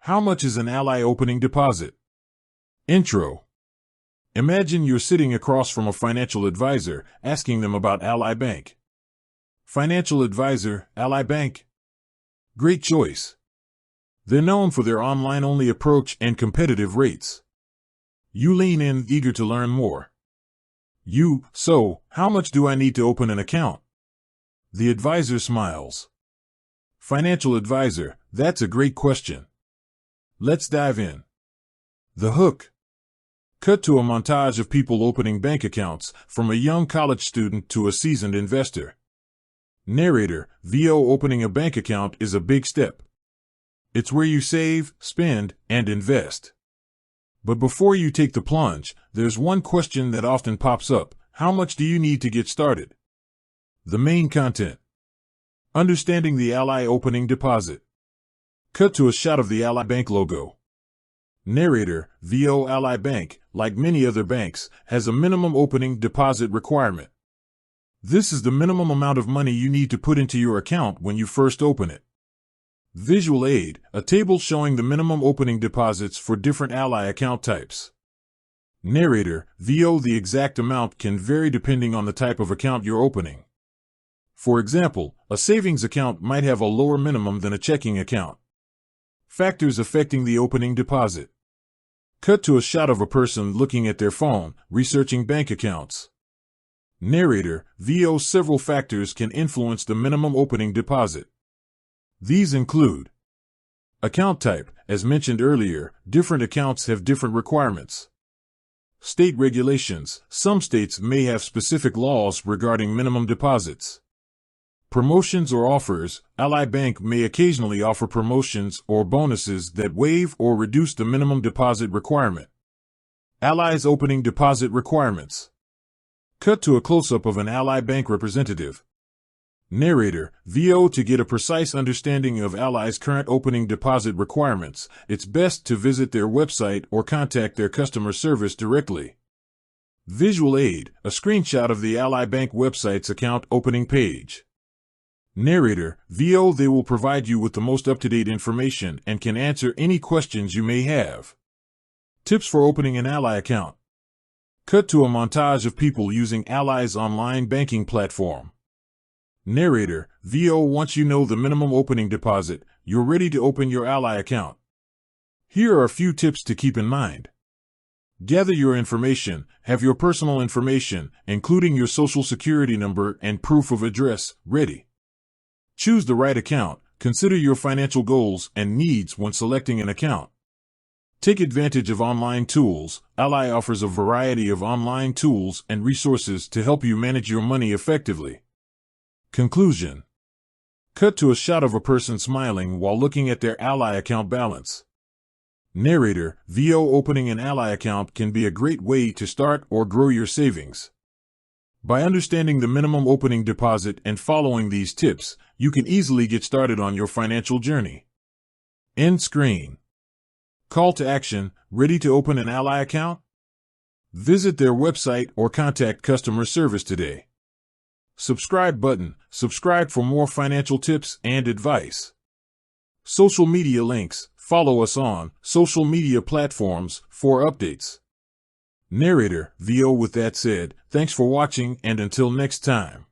How much is an Ally opening deposit? Intro. Imagine you're sitting across from a financial advisor, asking them about Ally Bank. Financial advisor, Ally Bank? Great choice. They're known for their online-only approach and competitive rates. You lean in, eager to learn more. So, how much do I need to open an account? The advisor smiles. Financial advisor, that's a great question. Let's dive in. The hook. Cut to a montage of people opening bank accounts, from a young college student to a seasoned investor. Narrator, VO opening a bank account is a big step. It's where you save, spend, and invest. But before you take the plunge, there's one question that often pops up. How much do you need to get started? The main content. Understanding the Ally opening deposit. Cut to a shot of the Ally Bank logo. Narrator, VO Ally Bank, like many other banks, has a minimum opening deposit requirement. This is the minimum amount of money you need to put into your account when you first open it. Visual aid, a table showing the minimum opening deposits for different Ally account types. Narrator, VO the exact amount can vary depending on the type of account you're opening. For example, a savings account might have a lower minimum than a checking account. Factors affecting the opening deposit. Cut to a shot of a person looking at their phone, researching bank accounts. Narrator, VO several factors can influence the minimum opening deposit. These include account type. As mentioned earlier, different accounts have different requirements. State regulations. Some states may have specific laws regarding minimum deposits. Promotions or offers. Ally Bank may occasionally offer promotions or bonuses that waive or reduce the minimum deposit requirement. Ally's opening deposit requirements. Cut to a close-up of an Ally Bank representative. Narrator, VO to get a precise understanding of Ally's current opening deposit requirements, it's best to visit their website or contact their customer service directly. Visual aid, a screenshot of the Ally Bank website's account opening page. Narrator, VO they will provide you with the most up-to-date information and can answer any questions you may have. Tips for opening an Ally account. Cut to a montage of people using Ally's online banking platform. Narrator, VO once you know the minimum opening deposit, you're ready to open your Ally account. Here are a few tips to keep in mind. Gather your information, have your personal information, including your social security number and proof of address, ready. Choose the right account, consider your financial goals and needs when selecting an account. Take advantage of online tools. Ally offers a variety of online tools and resources to help you manage your money effectively. Conclusion. Cut to a shot of a person smiling while looking at their Ally account balance. Narrator, VO opening an Ally account can be a great way to start or grow your savings. By understanding the minimum opening deposit and following these tips, you can easily get started on your financial journey. End screen. Call to action, ready to open an Ally account? Visit their website or contact customer service today. Subscribe button, subscribe for more financial tips and advice. Social media links, follow us on social media platforms for updates. Narrator, VO with that said, thanks for watching and until next time.